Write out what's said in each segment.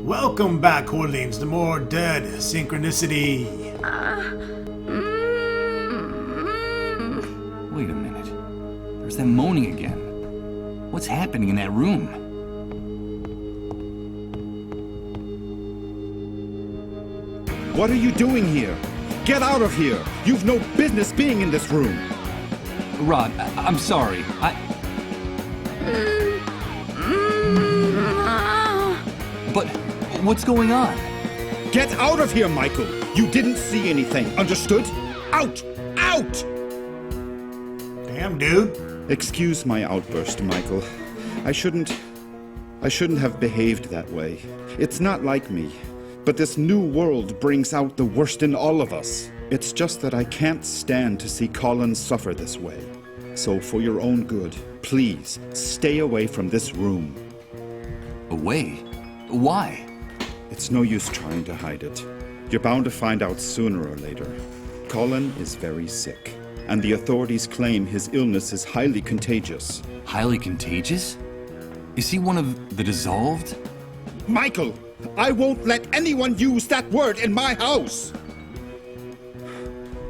Welcome back, Hordelings, to more Dead Synchronicity. Wait a minute. There's that moaning again. What's happening in that room? What are you doing here? Get out of here! You've no business being in this room! Rod, I'm sorry. But what's going on? Get out of here, Michael! You didn't see anything, understood? Out! Out! Damn, dude. Excuse my outburst, Michael. I shouldn't have behaved that way. It's not like me. But this new world brings out the worst in all of us. It's just that I can't stand to see Colin suffer this way. So for your own good, please, stay away from this room. Away? Why? It's no use trying to hide it. You're bound to find out sooner or later. Colin is very sick, and the authorities claim his illness is highly contagious. Highly contagious? Is he one of the dissolved? Michael! I won't let anyone use that word in my house!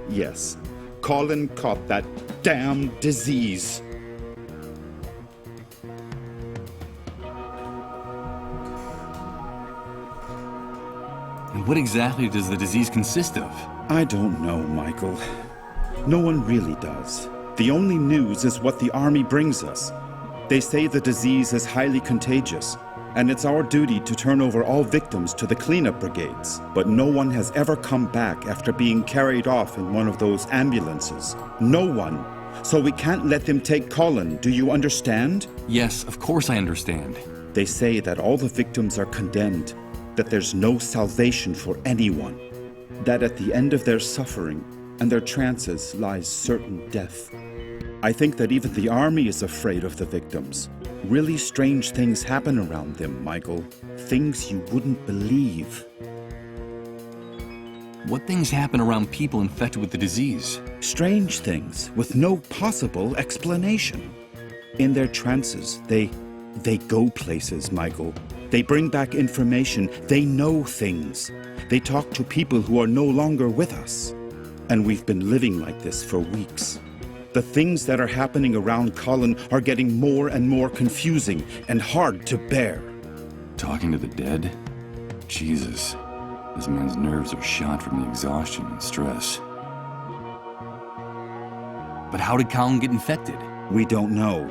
Yes, Colin caught that damn disease. And what exactly does the disease consist of? I don't know, Michael. No one really does. The only news is what the army brings us. They say the disease is highly contagious, and it's our duty to turn over all victims to the cleanup brigades. But no one has ever come back after being carried off in one of those ambulances. No one. So we can't let them take Colin, do you understand? Yes, of course I understand. They say that all the victims are condemned, that there's no salvation for anyone, that at the end of their suffering and their trances lies certain death. I think that even the army is afraid of the victims. Really strange things happen around them, Michael. Things you wouldn't believe. What things happen around people infected with the disease? Strange things with no possible explanation. In their trances, they go places, Michael. They bring back information. They know things. They talk to people who are no longer with us. And we've been living like this for weeks. The things that are happening around Colin are getting more and more confusing and hard to bear. Talking to the dead? Jesus. This man's nerves are shot from the exhaustion and stress. But how did Colin get infected? We don't know.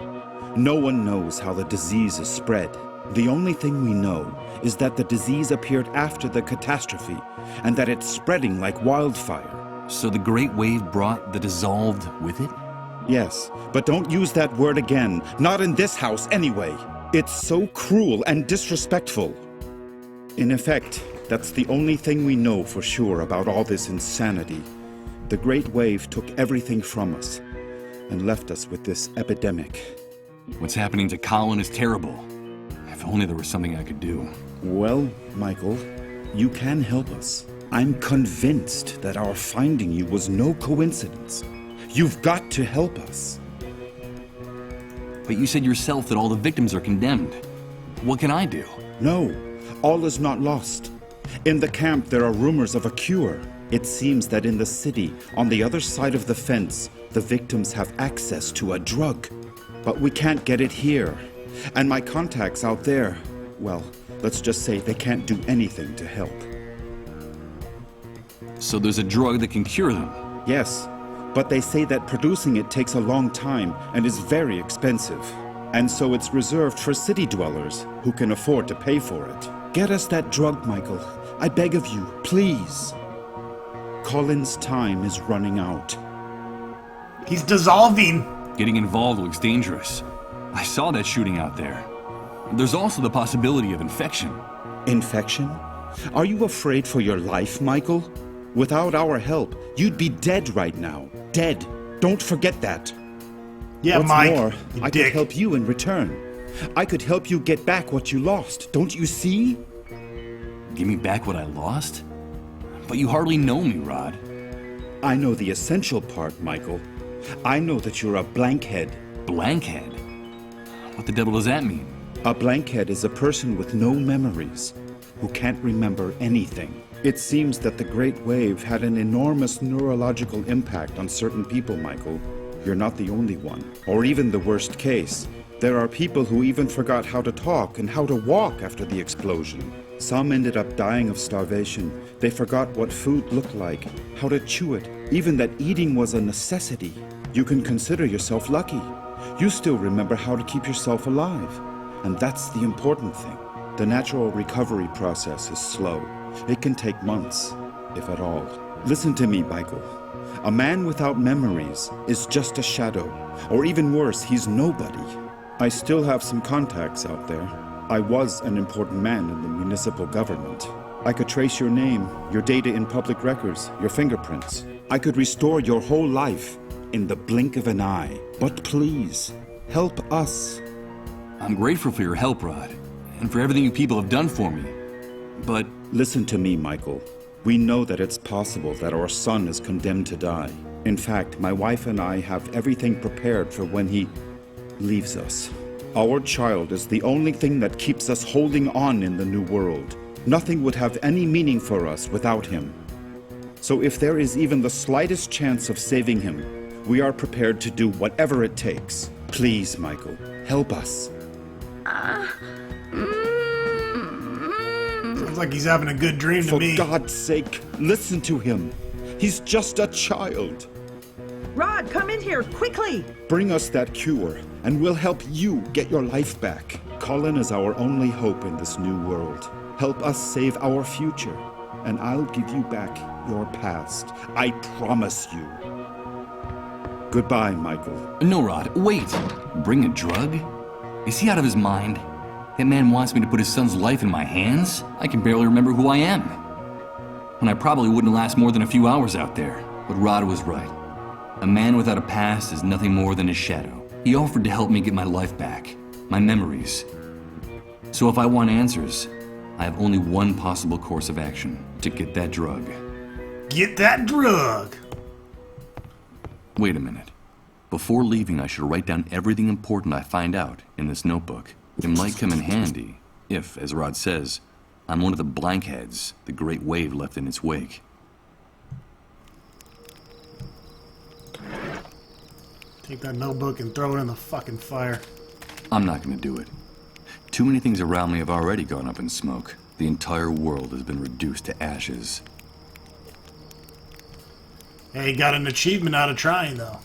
No one knows how the disease is spread. The only thing we know is that the disease appeared after the catastrophe and that it's spreading like wildfire. So the Great Wave brought the dissolved with it? Yes, but don't use that word again. Not in this house, anyway. It's so cruel and disrespectful. In effect, that's the only thing we know for sure about all this insanity. The Great Wave took everything from us and left us with this epidemic. What's happening to Colin is terrible. If only there was something I could do. Well, Michael, you can help us. I'm convinced that our finding you was no coincidence. You've got to help us. But you said yourself that all the victims are condemned. What can I do? No, all is not lost. In the camp, there are rumors of a cure. It seems that in the city, on the other side of the fence, the victims have access to a drug. But we can't get it here. And my contacts out there, well, let's just say they can't do anything to help. So there's a drug that can cure them? Yes. But they say that producing it takes a long time and is very expensive. And so it's reserved for city dwellers who can afford to pay for it. Get us that drug, Michael. I beg of you, please. Colin's time is running out. He's dissolving. Getting involved looks dangerous. I saw that shooting out there. There's also the possibility of infection. Infection? Are you afraid for your life, Michael? Without our help, you'd be dead right now. Dead. Don't forget that. Yeah, What's Mike, more, you I dick. could help you in return. I could help you get back what you lost. Don't you see? Give me back what I lost? But you hardly know me, Rod. I know the essential part, Michael. I know that you're a blankhead. Blankhead? What the devil does that mean? A blankhead is a person with no memories. who can't remember anything. It seems that the Great Wave had an enormous neurological impact on certain people, Michael. You're not the only one, or even the worst case. There are people who even forgot how to talk and how to walk after the explosion. Some ended up dying of starvation. They forgot what food looked like, how to chew it, even that eating was a necessity. You can consider yourself lucky. You still remember how to keep yourself alive. And that's the important thing. The natural recovery process is slow. It can take months, if at all. Listen to me, Michael. A man without memories is just a shadow, or even worse, he's nobody. I still have some contacts out there. I was an important man in the municipal government. I could trace your name, your data in public records, your fingerprints. I could restore your whole life in the blink of an eye. But please, help us. I'm grateful for your help, Rod, and for everything you people have done for me. But listen to me, Michael. We know that it's possible that our son is condemned to die. In fact, my wife and I have everything prepared for when he leaves us. Our child is the only thing that keeps us holding on in the new world. Nothing would have any meaning for us without him. So if there is even the slightest chance of saving him, we are prepared to do whatever it takes. Please, Michael, help us. Sounds like he's having a good dream to For me. God's sake, listen to him. He's just a child. Rod, come in here, quickly! Bring us that cure, and we'll help you get your life back. Colin is our only hope in this new world. Help us save our future, and I'll give you back your past. I promise you. Goodbye, Michael. no, Rod, wait. Bring a drug? Is he out of his mind? That man wants me to put his son's life in my hands? I can barely remember who I am. And I probably wouldn't last more than a few hours out there. But Rod was right. A man without a past is nothing more than a shadow. He offered to help me get my life back, my memories. So if I want answers, I have only one possible course of action: to get that drug. Get that drug! Wait a minute. Before leaving, I should write down everything important I find out in this notebook. It might come in handy if, as Rod says, I'm one of the blankheads the Great Wave left in its wake. Take that notebook and throw it in the fucking fire. I'm not gonna do it. Too many things around me have already gone up in smoke. The entire world has been reduced to ashes. Hey, got an achievement out of trying, though.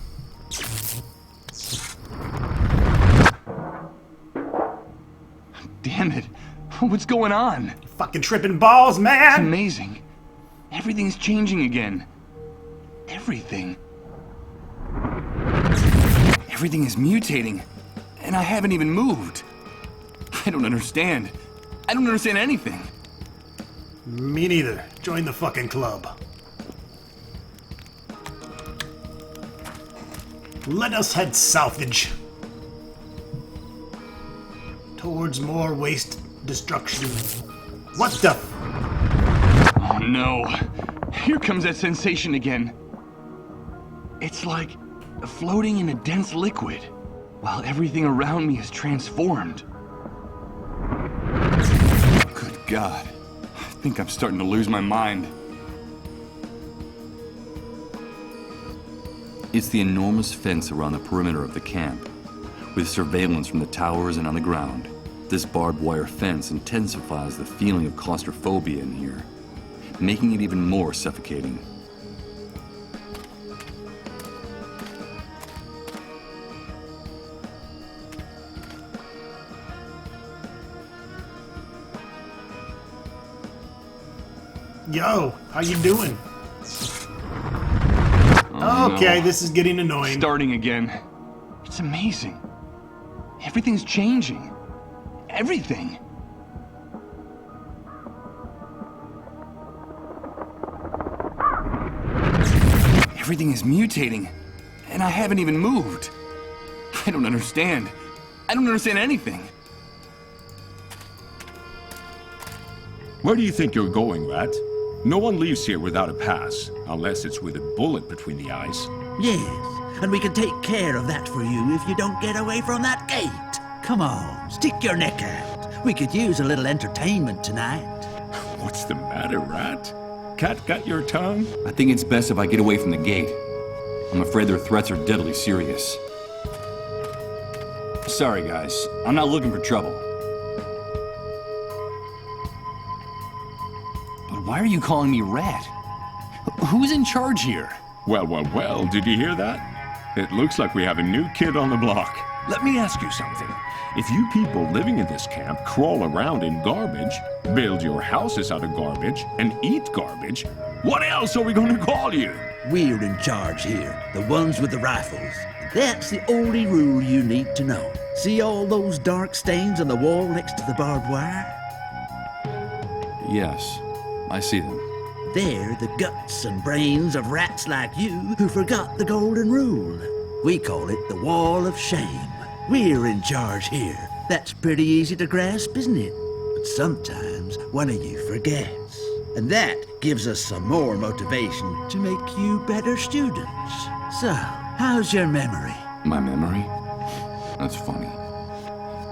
Damn it! What's going on? Fucking tripping balls, It's man! amazing. Everything's changing again. Everything. Everything is mutating, and I haven't even moved. I don't understand. I don't understand anything. Me neither. Join the fucking club. Let us head southage. Towards more waste destruction. What the? Oh no. Here comes that sensation again. It's like floating in a dense liquid, while everything around me is transformed. Good God. I think I'm starting to lose my mind. It's the enormous fence around the perimeter of the camp, with surveillance from the towers and on the ground. This barbed wire fence intensifies the feeling of claustrophobia in here, making it even more suffocating. Yo, how you doing? Oh, Okay, no. this is getting annoying. Starting again. It's amazing. Everything's changing. Everything. Everything is mutating, and I haven't even moved. I don't understand. I don't understand anything. Where do you think you're going, Rat? No one leaves here without a pass, unless it's with a bullet between the eyes. Yes, and we can take care of that for you if you don't get away from that gate. Come on, stick your neck out. We could use a little entertainment tonight. What's the matter, Rat? Cat got your tongue? I think it's best if I get away from the gate. I'm afraid their threats are deadly serious. Sorry, guys. I'm not looking for trouble. But why are you calling me Rat? Who's in charge here? Well, did you hear that? It looks like we have a new kid on the block. Let me ask you something. If you people living in this camp crawl around in garbage, build your houses out of garbage, and eat garbage, what else are we going to call you? We're in charge here, the ones with the rifles. That's the only rule you need to know. See all those dark stains on the wall next to the barbed wire? Yes, I see them. They're the guts and brains of rats like you who forgot the golden rule. We call it the Wall of Shame. We're in charge here. That's pretty easy to grasp, isn't it? But sometimes one of you forgets. And that gives us some more motivation to make you better students. So, how's your memory? My memory? That's funny.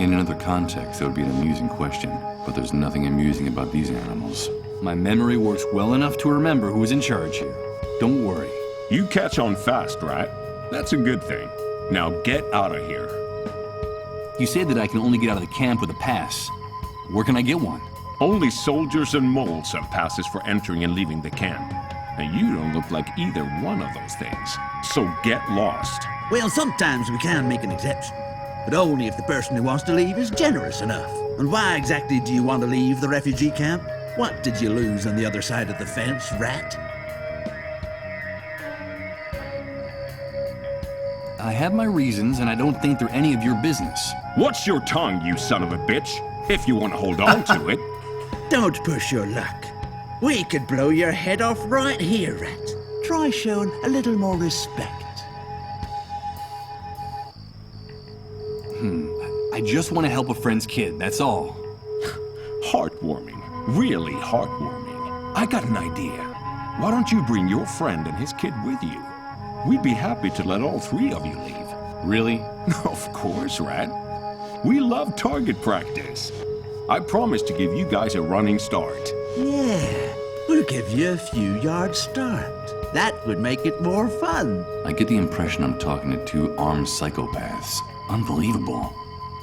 In another context, that would be an amusing question, but there's nothing amusing about these animals. My memory works well enough to remember who's in charge here. Don't worry. You catch on fast, Rat. That's a good thing. Now get out of here. You say that I can only get out of the camp with a pass. Where can I get one? Only soldiers and moles have passes for entering and leaving the camp. And you don't look like either one of those things. So get lost. Well, sometimes we can make an exception, but only if the person who wants to leave is generous enough. And why exactly do you want to leave the refugee camp? What did you lose on the other side of the fence, Rat? I have my reasons, and I don't think they're any of your business. What's your tongue, you son of a bitch? If you want to hold on to it. Don't push your luck. We could blow your head off right here, Rat. Try showing a little more respect. I just want to help a friend's kid, that's all. Heartwarming. Really heartwarming. I got an idea. Why don't you bring your friend and his kid with you? We'd be happy to let all three of you leave. Really? Of course, Rat. We love target practice. I promise to give you guys a running start. Yeah, we'll give you a few yards start. That would make it more fun. I get the impression I'm talking to two armed psychopaths. Unbelievable.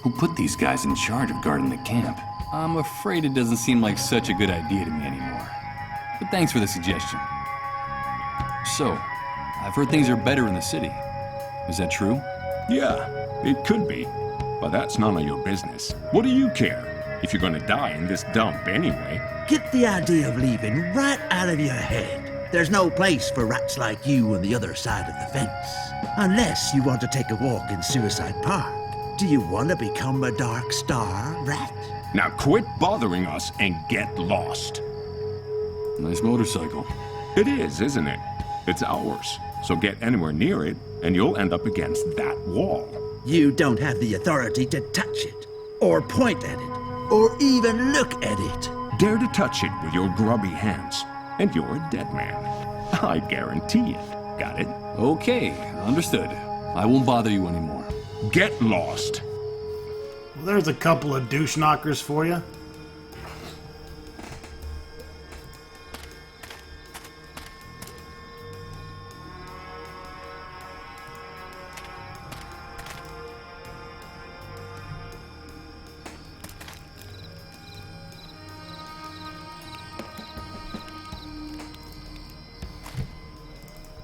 Who put these guys in charge of guarding the camp? I'm afraid it doesn't seem like such a good idea to me anymore. But thanks for the suggestion. So, I've heard things are better in the city. Is that true? Yeah, it could be. But that's none of your business. What do you care? If you're gonna die in this dump anyway. Get the idea of leaving right out of your head. There's no place for rats like you on the other side of the fence. Unless you want to take a walk in Suicide Park. Do you want to become a Dark Star, Rat? Now quit bothering us and get lost. Nice motorcycle. It is, isn't it? It's ours. So get anywhere near it, and you'll end up against that wall. You don't have the authority to touch it, or point at it, or even look at it. Dare to touch it with your grubby hands, and you're a dead man. I guarantee it. Got it? Okay, understood. I won't bother you anymore. Get lost. Well, there's a couple of douche knockers for you.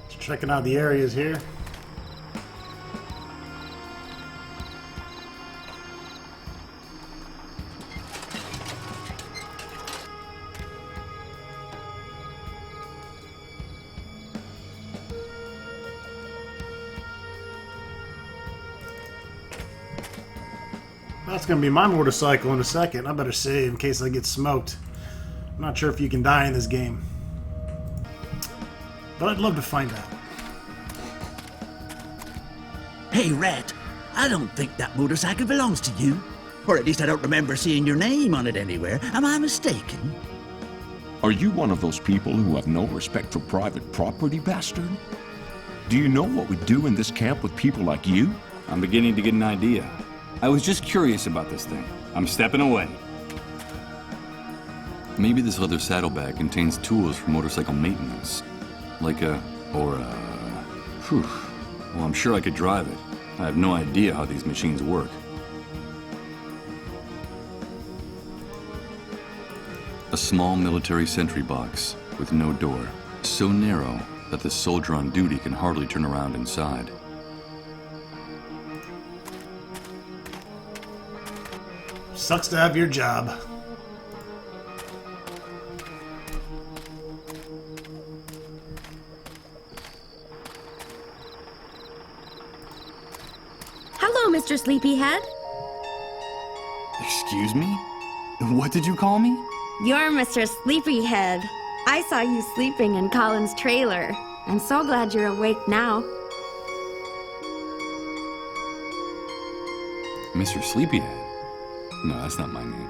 Just checking out the areas here. That's gonna be my motorcycle in a second. I better save in case I get smoked. I'm not sure if you can die in this game, but I'd love to find out. Hey, Rat, I don't think that motorcycle belongs to you. Or at least I don't remember seeing your name on it anywhere. Am I mistaken? Are you one of those people who have no respect for private property, bastard? Do you know what we do in this camp with people like you? I'm beginning to get an idea. I was just curious about this thing. I'm stepping away. Maybe this leather saddlebag contains tools for motorcycle maintenance. Like a... Whew. Well, I'm sure I could drive it. I have no idea how these machines work. A small military sentry box with no door. So narrow that the soldier on duty can hardly turn around inside. Sucks to have your job. Hello, Mr. Sleepyhead. Excuse me? What did you call me? You're Mr. Sleepyhead. I saw you sleeping in Colin's trailer. I'm so glad you're awake now. Mr. Sleepyhead? No, that's not my name.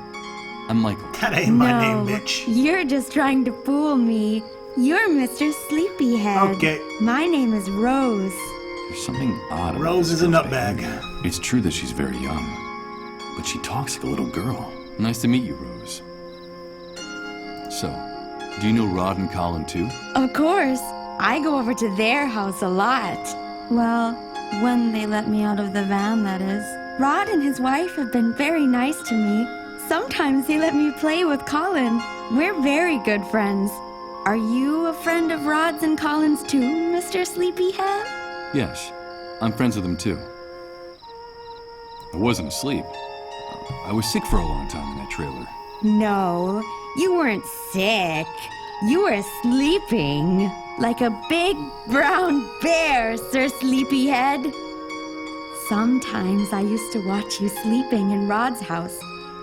I'm Michael. That ain't my No, name, bitch. You're just trying to fool me. You're Mr. Sleepyhead. Okay. My name is Rose. There's something odd about Rose this is a girl's nutbag. behavior. It's true that she's very young, but she talks like a little girl. Nice to meet you, Rose. So, do you know Rod and Colin too? Of course. I go over to their house a lot. Well, when they let me out of the van, that is. Rod and his wife have been very nice to me. Sometimes they let me play with Colin. We're very good friends. Are you a friend of Rod's and Colin's too, Mr. Sleepyhead? Yes, I'm friends with them too. I wasn't asleep. I was sick for a long time in that trailer. No, you weren't sick. You were sleeping like a big brown bear, Sir Sleepyhead. Sometimes I used to watch you sleeping in Rod's house,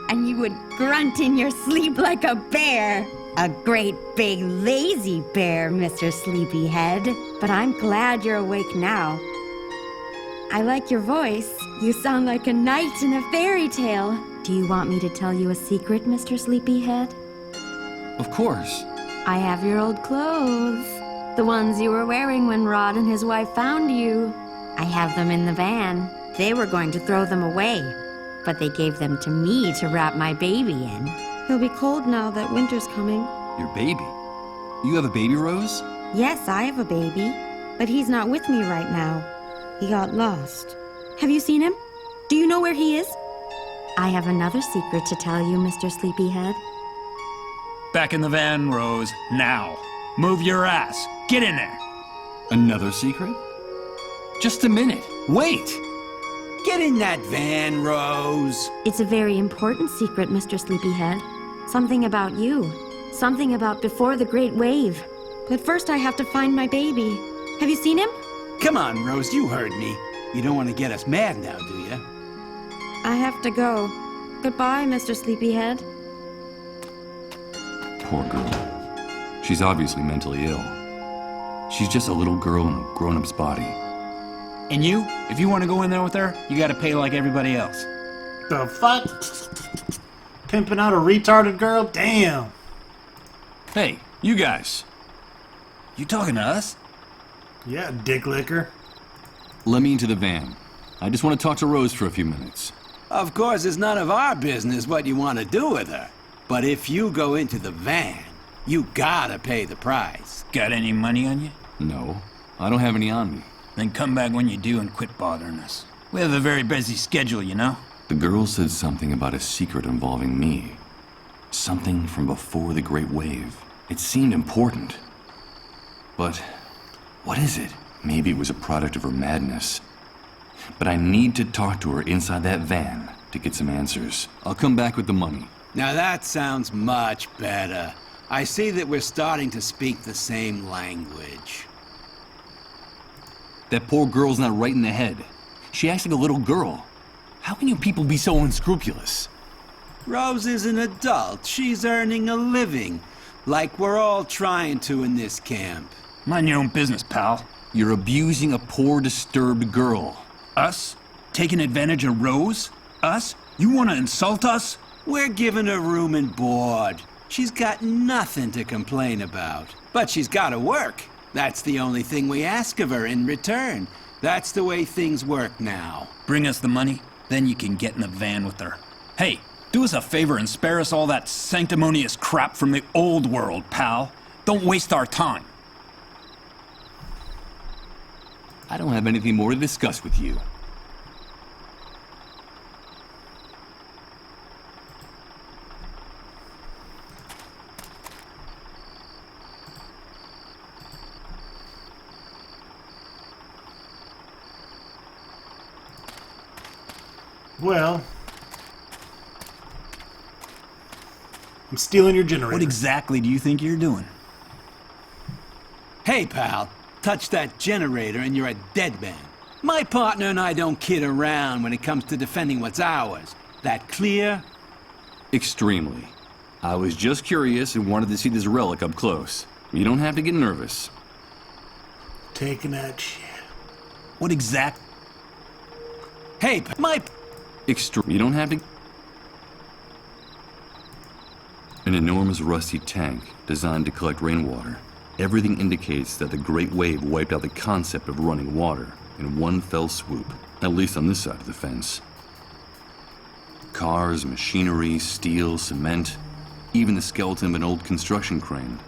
and you would grunt in your sleep like a bear. A great big lazy bear, Mr. Sleepyhead. But I'm glad you're awake now. I like your voice. You sound like a knight in a fairy tale. Do you want me to tell you a secret, Mr. Sleepyhead? Of course. I have your old clothes. The ones you were wearing when Rod and his wife found you. I have them in the van. They were going to throw them away, but they gave them to me to wrap my baby in. He'll be cold now that winter's coming. Your baby? You have a baby, Rose? Yes, I have a baby, but he's not with me right now. He got lost. Have you seen him? Do you know where he is? I have another secret to tell you, Mr. Sleepyhead. Back in the van, Rose. Now. Move your ass. Get in there. Another secret? Just a minute. Wait! Get in that van, Rose. It's a very important secret, Mr. Sleepyhead. Something about you. Something about before the Great Wave. But first I have to find my baby. Have you seen him? Come on, Rose, you heard me. You don't want to get us mad now, do you? I have to go. Goodbye, Mr. Sleepyhead. Poor girl. She's obviously mentally ill. She's just a little girl in a grown-up's body. And you, if you want to go in there with her, you gotta pay like everybody else. The fuck? Pimping out a retarded girl? Damn. Hey, you guys. You talking to us? Yeah, dick licker. Let me into the van. I just want to talk to Rose for a few minutes. Of course, it's none of our business what you want to do with her. But if you go into the van, you gotta pay the price. Got any money on you? No, I don't have any on me. Then come back when you do and quit bothering us. We have a very busy schedule, you know? The girl said something about a secret involving me. Something from before the Great Wave. It seemed important. But what is it? Maybe it was a product of her madness. But I need to talk to her inside that van to get some answers. I'll come back with the money. Now that sounds much better. I see that we're starting to speak the same language. That poor girl's not right in the head. She acts like a little girl. How can you people be so unscrupulous? Rose is an adult. She's earning a living. Like we're all trying to in this camp. Mind your own business, pal. You're abusing a poor, disturbed girl. Us? Taking advantage of Rose? Us? You want to insult us? We're giving her room and board. She's got nothing to complain about. But she's gotta work. That's the only thing we ask of her in return. That's the way things work now. Bring us the money, then you can get in the van with her. Hey, Do us a favor and spare us all that sanctimonious crap from the old world, pal. Don't waste our time. I don't have anything more to discuss with you. Well, I'm stealing your generator. What exactly do you think you're doing? Hey, pal. Touch that generator and you're a dead man. My partner and I don't kid around when it comes to defending what's ours. That clear? Extremely. I was just curious and wanted to see this relic up close. You don't have to get nervous. Taking that shit. What exact... Hey, You don't have to... An enormous rusty tank designed to collect rainwater. Everything indicates that the Great Wave wiped out the concept of running water in one fell swoop, at least on this side of the fence. Cars, machinery, steel, cement, even the skeleton of an old construction crane.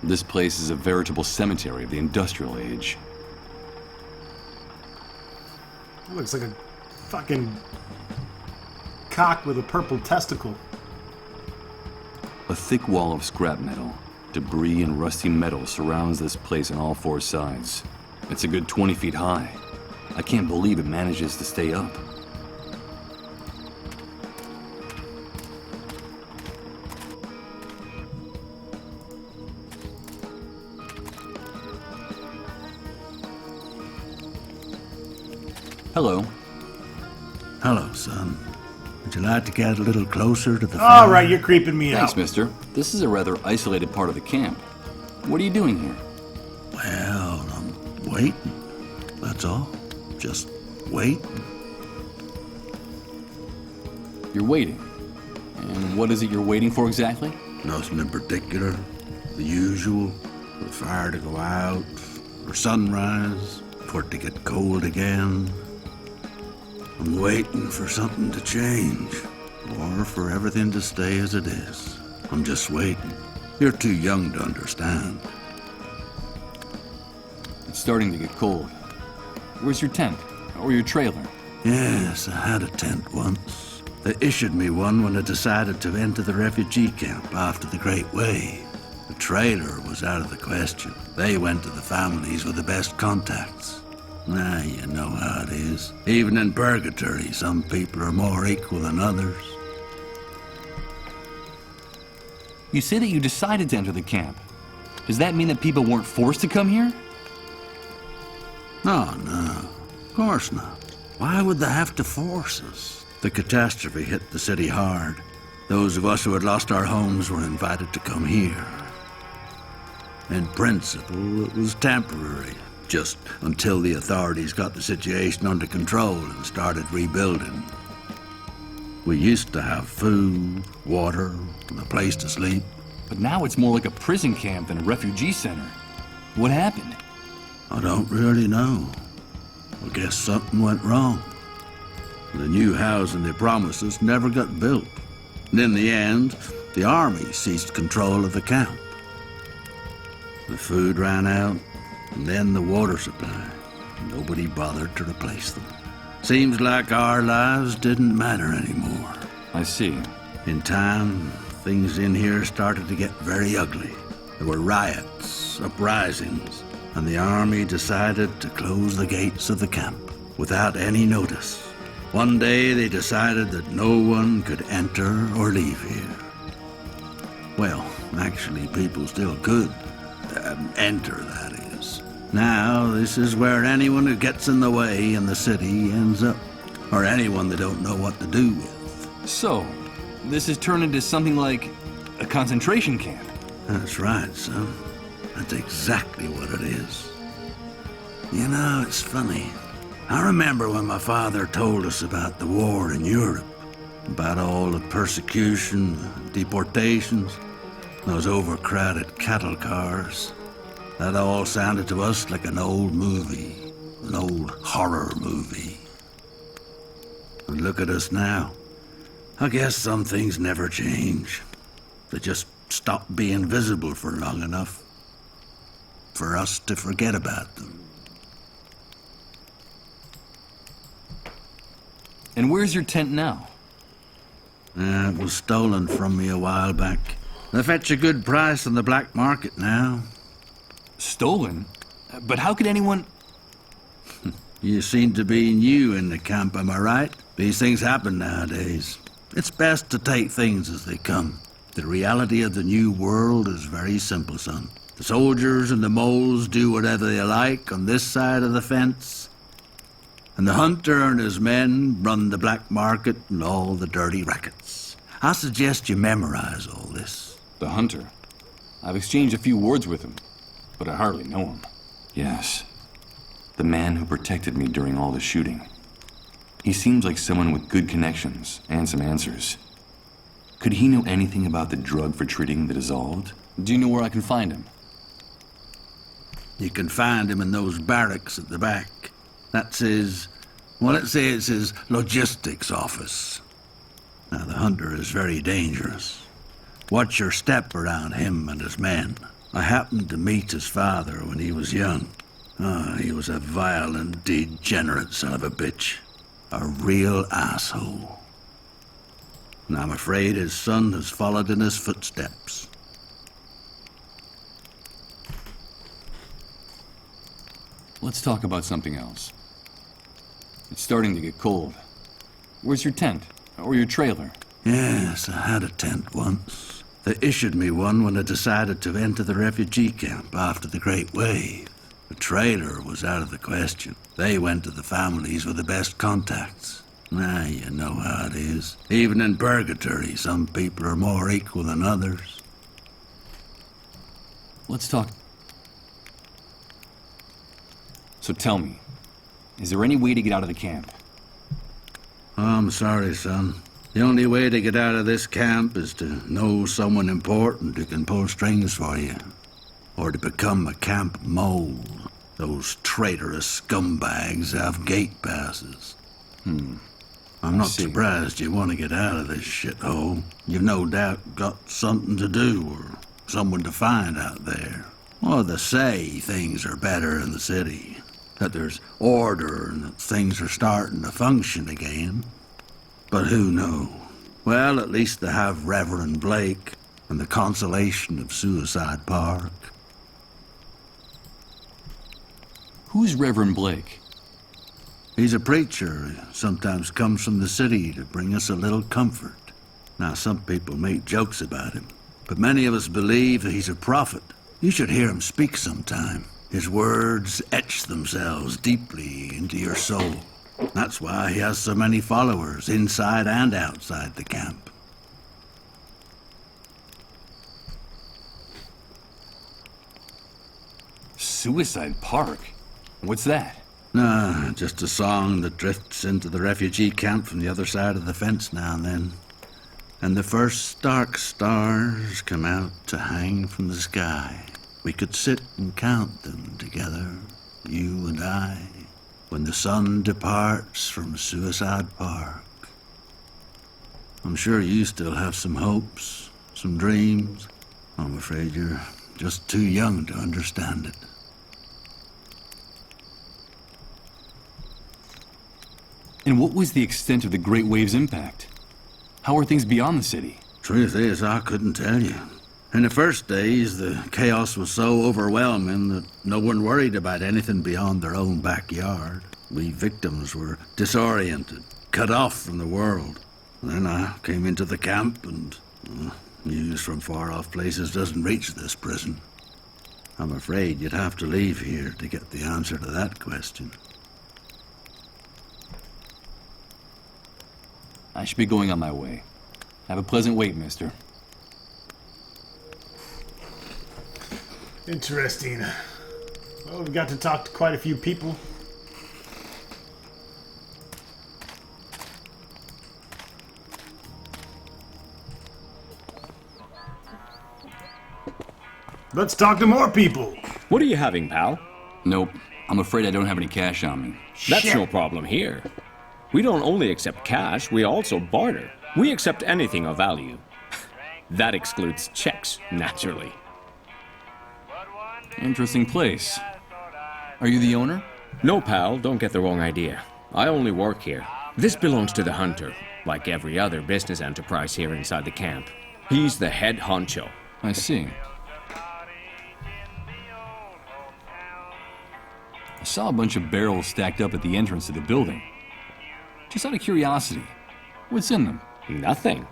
This place is a veritable cemetery of the industrial age. That looks like a fucking cock with a purple testicle. A thick wall of scrap metal, debris and rusty metal surrounds this place on all four sides. It's a good 20 feet high. I can't believe it manages to stay up. Hello. Hello, son. Would you like to get a little closer to the All fire? right, you're creeping me Thanks, out. mister. This is a rather isolated part of the camp. What are you doing here? Well, I'm waiting. That's all. Just waiting. You're waiting. And what is it you're waiting for exactly? Nothing in particular. The usual. For the fire to go out. For sunrise. For it to get cold again. I'm waiting for something to change. Or for everything to stay as it is. I'm just waiting. You're too young to understand. It's starting to get cold. Where's your tent? Or your trailer? Yes, I had a tent once. They issued me one when I decided to enter the refugee camp after the Great Wave. The trailer was out of the question. They went to the families with the best contacts. Nah, you know how it is. Even in purgatory, some people are more equal than others. You say that you decided to enter the camp. Does that mean that people weren't forced to come here? No, of course not. Why would they have to force us? The catastrophe hit the city hard. Those of us who had lost our homes were invited to come here. In principle, it was temporary, just until the authorities got the situation under control and started rebuilding. We used to have food, water, and a place to sleep. But now it's more like a prison camp than a refugee center. What happened? I don't really know. I guess something went wrong. The new housing they promised us never got built. And in the end, the army seized control of the camp. The food ran out, and then the water supply. Nobody bothered to replace them. Seems like our lives didn't matter anymore. I see. In time, things in here started to get very ugly. There were riots, uprisings, and the army decided to close the gates of the camp without any notice. One day they decided that no one could enter or leave here. Well, actually, people still could. Enter, that is. Now, this is where anyone who gets in the way in the city ends up. Or anyone they don't know what to do with. So, this has turned into something like a concentration camp. That's right, son. That's exactly what it is. You know, it's funny. I remember when my father told us about the war in Europe. About all the persecution, deportations, those overcrowded cattle cars. That all sounded to us like an old movie. An old horror movie. And look at us now. I guess some things never change. They just stop being visible for long enough for us to forget about them. And where's your tent now? It was stolen from me a while back. They fetch a good price on the black market now. Stolen? But how could anyone... You seem to be new in the camp, am I right? These things happen nowadays. It's best to take things as they come. The reality of the new world is very simple, son. The soldiers and the moles do whatever they like on this side of the fence, and the hunter and his men run the black market and all the dirty rackets. I suggest you memorize all this. The hunter? I've exchanged a few words with him, but I hardly know him. Yes. The man who protected me during all the shooting. He seems like someone with good connections and some answers. Could he know anything about the drug for treating the dissolved? Do you know where I can find him? You can find him in those barracks at the back. That's his... well, let's say it's his logistics office. Now, the hunter is very dangerous. Watch your step around him and his men. I happened to meet his father when he was young. He was a violent, degenerate son of a bitch. A real asshole. And I'm afraid his son has followed in his footsteps. Let's talk about something else. It's starting to get cold. Where's your tent? Or your trailer? Yes, I had a tent once. They issued me one when I decided to enter the refugee camp after the Great Wave. The trailer was out of the question. They went to the families with the best contacts. You know how it is. Even in purgatory, some people are more equal than others. Let's talk. So tell me, is there any way to get out of the camp? I'm sorry, son. The only way to get out of this camp is to know someone important who can pull strings for you. Or to become a camp mole. Those traitorous scumbags have gate passes. I'm not surprised you want to get out of this shithole. You've no doubt got something to do or someone to find out there. Or they say things are better in the city. That there's order and that things are starting to function again. But who knows? Well, at least they have Reverend Blake and the consolation of Suicide Park. Who's Reverend Blake? He's a preacher who sometimes comes from the city to bring us a little comfort. Now, some people make jokes about him, but many of us believe that he's a prophet. You should hear him speak sometime. His words etch themselves deeply into your soul. That's why he has so many followers inside and outside the camp. Suicide Park? What's that? Nah, just a song that drifts into the refugee camp from the other side of the fence now and then. And the first dark stars come out to hang from the sky. We could sit and count them together, you and I, when the sun departs from Suicide Park. I'm sure you still have some hopes, some dreams. I'm afraid you're just too young to understand it. And what was the extent of the Great Wave's impact? How are things beyond the city? Truth is, I couldn't tell you. In the first days, the chaos was so overwhelming that no one worried about anything beyond their own backyard. We victims were disoriented, cut off from the world. Then I came into the camp and news from far-off places doesn't reach this prison. I'm afraid you'd have to leave here to get the answer to that question. I should be going on my way. Have a pleasant wait, mister. Interesting. Well, we've got to talk to quite a few people. Let's talk to more people. What are you having, pal? Nope. I'm afraid I don't have any cash on me. That's no problem here. We don't only accept cash, we also barter. We accept anything of value. That excludes checks, naturally. Interesting place. Are you the owner? No, pal, don't get the wrong idea. I only work here. This belongs to the hunter, like every other business enterprise here inside the camp. He's the head honcho. I see. I saw a bunch of barrels stacked up at the entrance to the building. Just out of curiosity, what's in them? Nothing.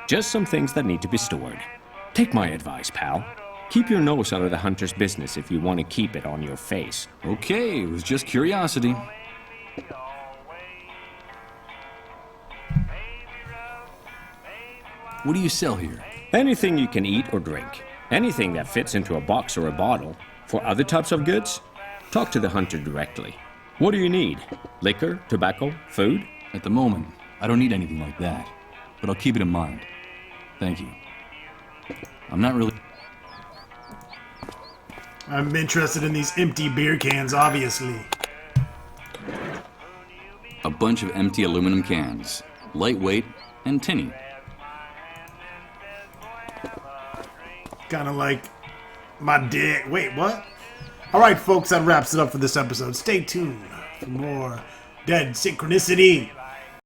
Just some things that need to be stored. Take my advice, pal. Keep your nose out of the hunter's business if you want to keep it on your face. Okay, it was just curiosity. What do you sell here? Anything you can eat or drink. Anything that fits into a box or a bottle. For other types of goods, talk to the hunter directly. What do you need? Liquor, tobacco, food? At the moment, I don't need anything like that, but I'll keep it in mind. Thank you. I'm not really... I'm interested in these empty beer cans, obviously. A bunch of empty aluminum cans, lightweight and tinny. Kind of like my dick. Wait, what? Alright, folks, that wraps it up for this episode. Stay tuned for more Dead Synchronicity.